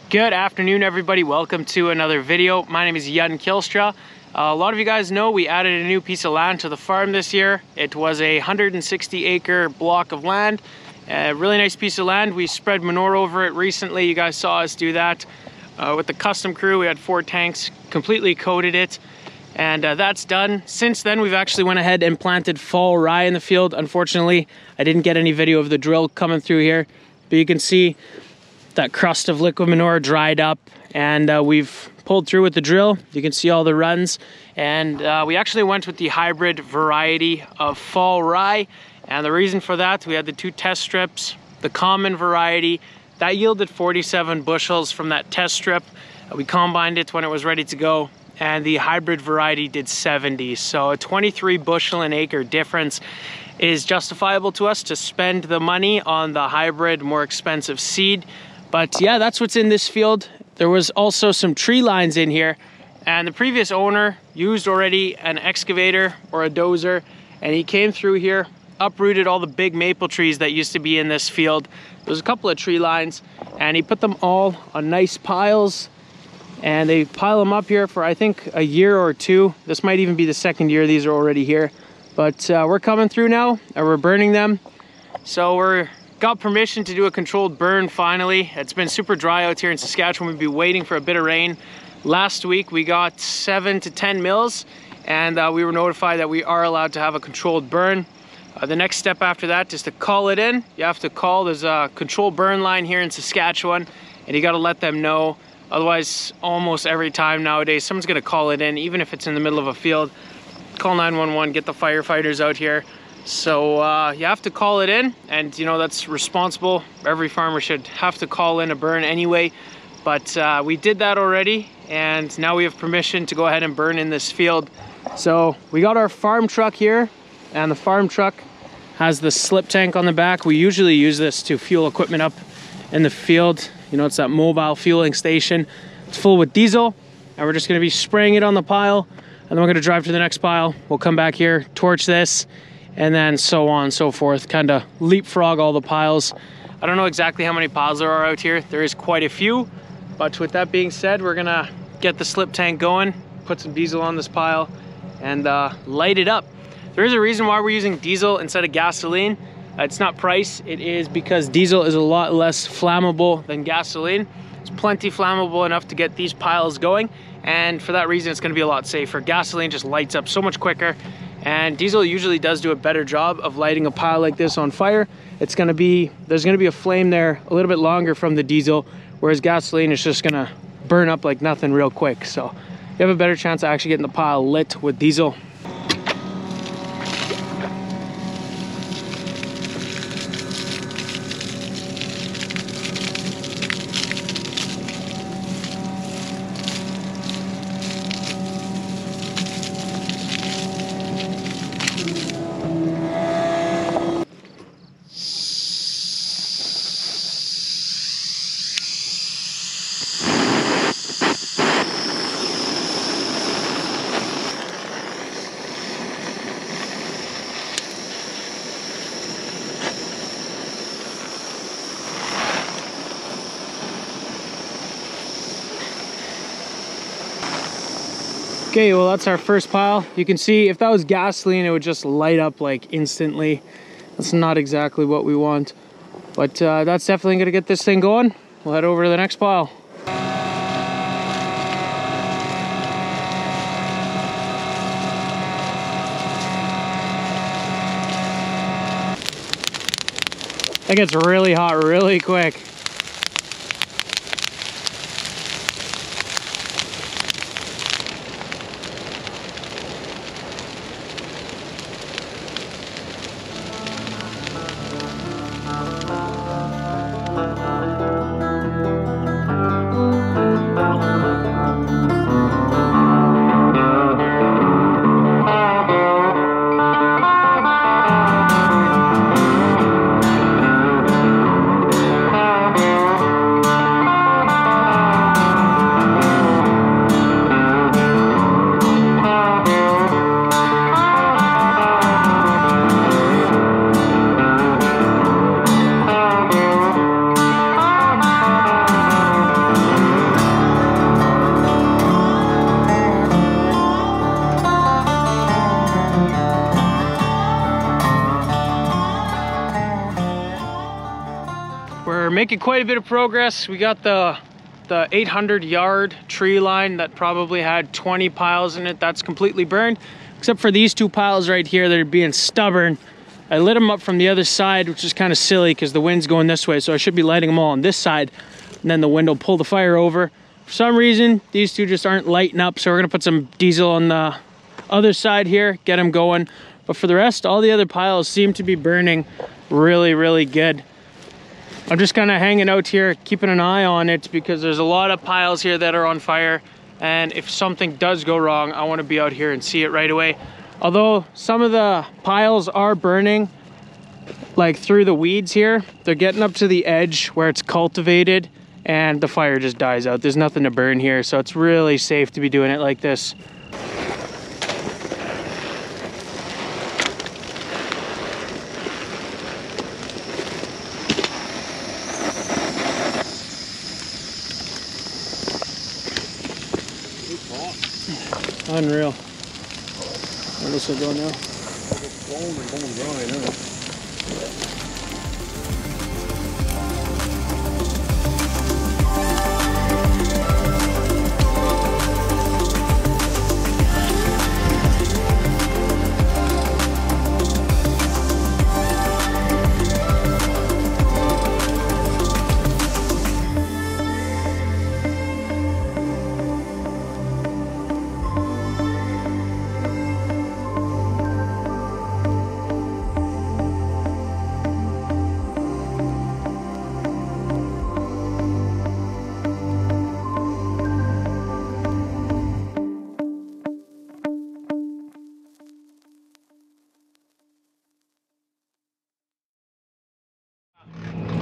Good afternoon, everybody. Welcome to another video. My name is Jan Kilstra. A lot of you guys know we added a new piece of land to the farm this year. It was a 160-acre block of land, a really nice piece of land. We spread manure over it recently. You guys saw us do that with the custom crew. We had 4 tanks, completely coated it, and that's done. Since then, we've actually went ahead and planted fall rye in the field. Unfortunately, I didn't get any video of the drill coming through here, but you can see that crust of liquid manure dried up, and we've pulled through with the drill. You can see all the runs, and we actually went with the hybrid variety of fall rye, and the reason for that, we had the 2 test strips. The common variety that yielded 47 bushels from that test strip. We combined it when it was ready to go, and the hybrid variety did 70. So a 23 bushel an acre difference is justifiable to us to spend the money on the hybrid, more expensive seed. But yeah, that's what's in this field. There was also some tree lines in here, and the previous owner used already an excavator or a dozer, and he came through here, uprooted all the big maple trees that used to be in this field. There's a couple of tree lines, and he put them all on nice piles, and they pile them up here for I think a year or 2. This might even be the 2nd year these are already here, but we're coming through now and we're burning them. So we're got permission to do a controlled burn finally. It's been super dry out here in Saskatchewan. We've been waiting for a bit of rain. Last week we got 7 to 10 mils, and we were notified that we are allowed to have a controlled burn. The next step after that is to call it in. You have to call. There's a controlled burn line here in Saskatchewan, and you got to let them know. Otherwise, almost every time nowadays, someone's going to call it in, even if it's in the middle of a field. Call 911, get the firefighters out here. So you have to call it in, and you know that's responsible. Every farmer should have to call in a burn anyway, but we did that already, and now we have permission to go ahead and burn in this field. So we got our farm truck here, and the farm truck has the slip tank on the back. We usually use this to fuel equipment up in the field. You know, it's that mobile fueling station. It's full with diesel, and we're just going to be spraying it on the pile, and then we're going to drive to the next pile. We'll come back here, torch this, and then so on and so forth, kind of leapfrog all the piles. I don't know exactly how many piles there are out here. There is quite a few, but with that being said, we're gonna get the slip tank going, put some diesel on this pile, and light it up. There is a reason why we're using diesel instead of gasoline. It's not price, it is because diesel is a lot less flammable than gasoline. It's plenty flammable enough to get these piles going, and for that reason, it's gonna be a lot safer. Gasoline just lights up so much quicker, and diesel usually does do a better job of lighting a pile like this on fire. There's gonna be a flame there a little bit longer from the diesel, whereas gasoline is just gonna burn up like nothing real quick. So you have a better chance of actually getting the pile lit with diesel. Okay, well that's our first pile. You can see if that was gasoline, it would just light up like instantly. That's not exactly what we want, but that's definitely gonna get this thing going. We'll head over to the next pile. That gets really hot really quick. making quite a bit of progress. We got the 800-yard tree line that probably had 20 piles in it. That's completely burned, except for these 2 piles right here that are being stubborn. I lit them up from the other side, which is kind of silly because the wind's going this way, so I should be lighting them all on this side, and then the wind will pull the fire over. For some reason, these 2 just aren't lighting up, so we're gonna put some diesel on the other side here, get them going. But for the rest, all the other piles seem to be burning really, really good. I'm just kind of hanging out here, keeping an eye on it, because there's a lot of piles here that are on fire, and if something does go wrong, I want to be out here and see it right away. Although some of the piles are burning like through the weeds here, they're getting up to the edge where it's cultivated and the fire just dies out. There's nothing to burn here, so it's really safe to be doing it like this. Unreal. Where does it go now? It's bone and bone dry now.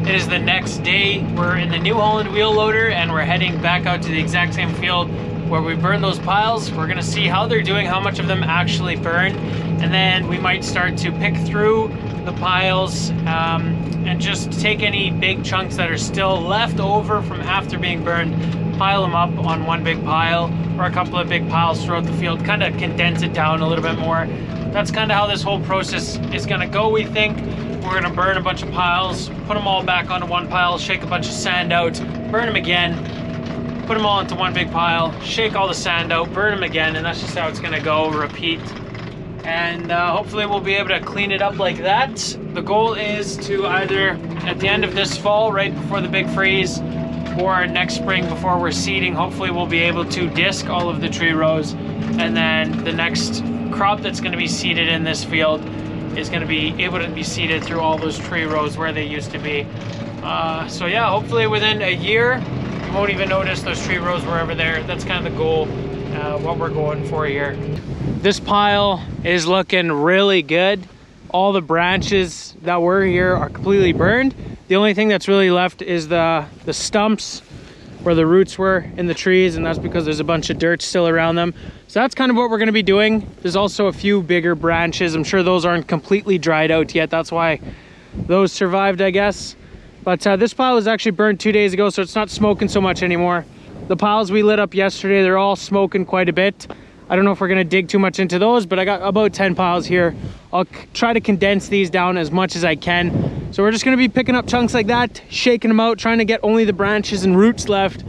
It is the next day. We're in the New Holland wheel loader and we're heading back out to the exact same field where we burned those piles. We're gonna see how they're doing, how much of them actually burned, and then we might start to pick through the piles and just take any big chunks that are still left over from after being burned, pile them up on one big pile or a couple of big piles throughout the field, kind of condense it down a little bit more. That's kind of how this whole process is gonna go, we think. We're gonna burn a bunch of piles, put them all back onto one pile, shake a bunch of sand out, burn them again, put them all into one big pile, shake all the sand out, burn them again, and that's just how it's gonna go, repeat. And hopefully we'll be able to clean it up like that. The goal is to either at the end of this fall, right before the big freeze, or next spring before we're seeding, hopefully we'll be able to disc all of the tree rows, and then the next crop that's gonna be seeded in this field is going to be able to be seeded through all those tree rows where they used to be. So yeah, hopefully within a year, you won't even notice those tree rows wherever there. That's kind of the goal, what we're going for here. This pile is looking really good. All the branches that were here are completely burned. The only thing that's really left is the stumps where the roots were in the trees, and that's because there's a bunch of dirt still around them. So that's kind of what we're going to be doing. There's also a few bigger branches. I'm sure those aren't completely dried out yet. That's why those survived, I guess. But this pile was actually burned 2 days ago, so it's not smoking so much anymore. The piles we lit up yesterday, they're all smoking quite a bit. I don't know if we're going to dig too much into those, but I got about 10 piles here. I'll try to condense these down as much as I can. So we're just going to be picking up chunks like that, shaking them out, trying to get only the branches and roots left.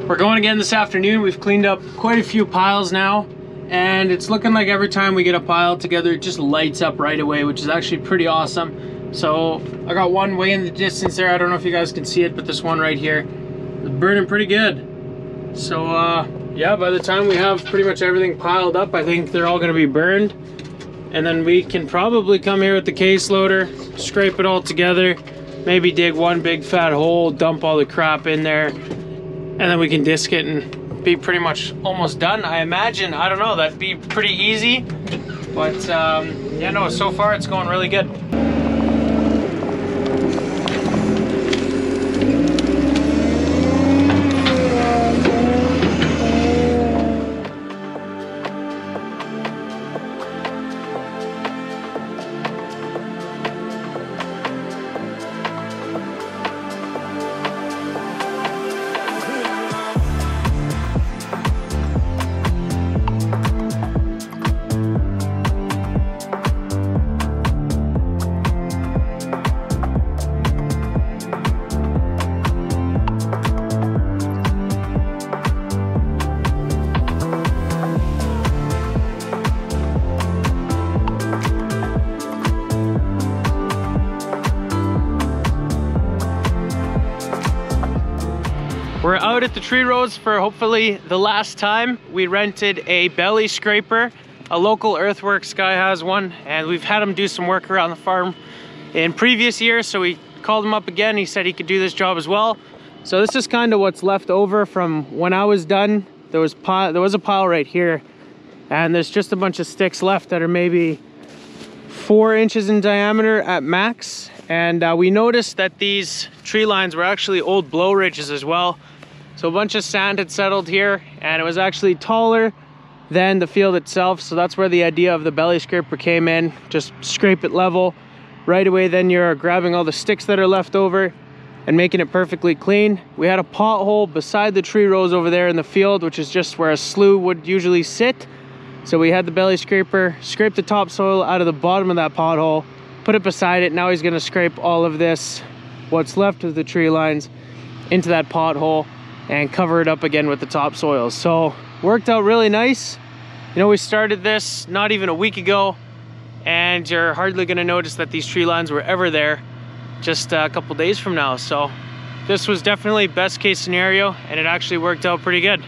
We're going again this afternoon. We've cleaned up quite a few piles now, and it's looking like every time we get a pile together, it just lights up right away, which is actually pretty awesome. So I got one way in the distance there. I don't know if you guys can see it, but this one right here is burning pretty good. So yeah, by the time we have pretty much everything piled up, I think they're all gonna be burned. And then we can probably come here with the case loader, scrape it all together, maybe dig one big fat hole, dump all the crap in there, and then we can disc it and be pretty much almost done. I imagine, I don't know, that'd be pretty easy. But yeah, no, so far it's going really good. We're out at the tree rows for hopefully the last time. We rented a belly scraper. A local earthworks guy has one, and we've had him do some work around the farm in previous years, so we called him up again. He said he could do this job as well. So this is kind of what's left over from when I was done. There was a pile right here, and there's just a bunch of sticks left that are maybe 4 inches in diameter at max. And we noticed that these tree lines were actually old blow ridges as well. So a bunch of sand had settled here, and it was actually taller than the field itself. So that's where the idea of the belly scraper came in. Just scrape it level right away, then you're grabbing all the sticks that are left over and making it perfectly clean. We had a pothole beside the tree rows over there in the field, which is just where a slough would usually sit. So we had the belly scraper scrape the topsoil out of the bottom of that pothole, put it beside it. Now he's gonna scrape all of this, what's left of the tree lines, into that pothole and cover it up again with the topsoil. So worked out really nice. You know, we started this not even a week ago, and you're hardly gonna notice that these tree lines were ever there just a couple days from now. So this was definitely best case scenario, and it actually worked out pretty good.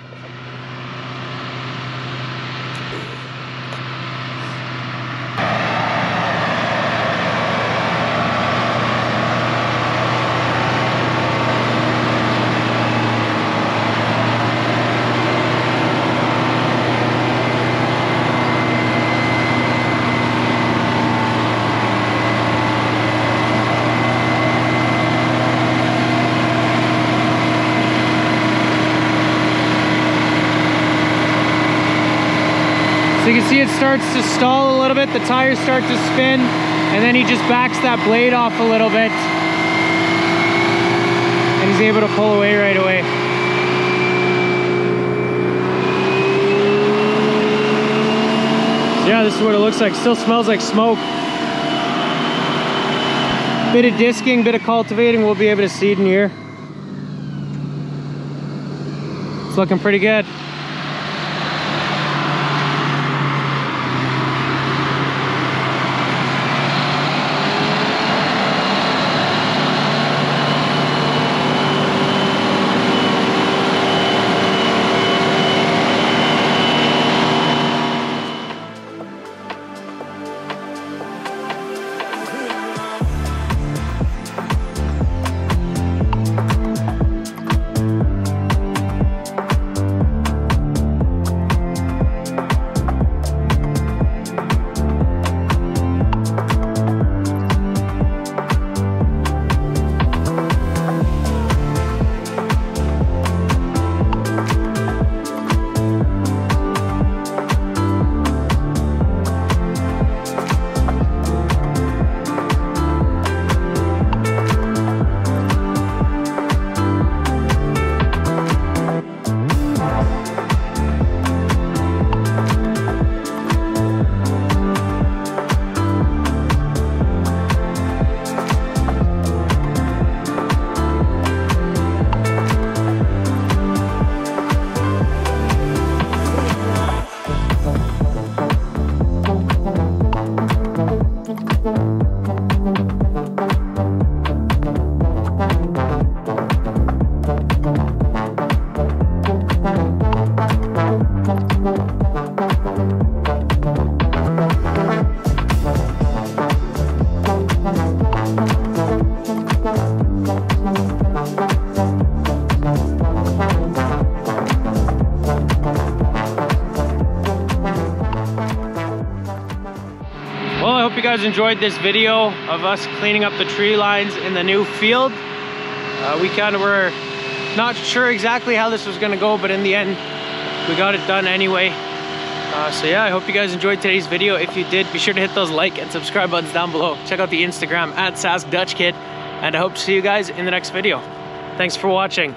So you can see it starts to stall a little bit, the tires start to spin, and then he just backs that blade off a little bit, and he's able to pull away right away. So yeah, this is what it looks like. Still smells like smoke. Bit of disking, bit of cultivating, we'll be able to seed in here. It's looking pretty good. guys enjoyed this video of us cleaning up the tree lines in the new field. We kind of were not sure exactly how this was gonna go, but in the end, we got it done anyway. So yeah, I hope you guys enjoyed today's video. If you did, be sure to hit those like and subscribe buttons down below. Check out the Instagram @SaskDutchKid, and I hope to see you guys in the next video. Thanks for watching.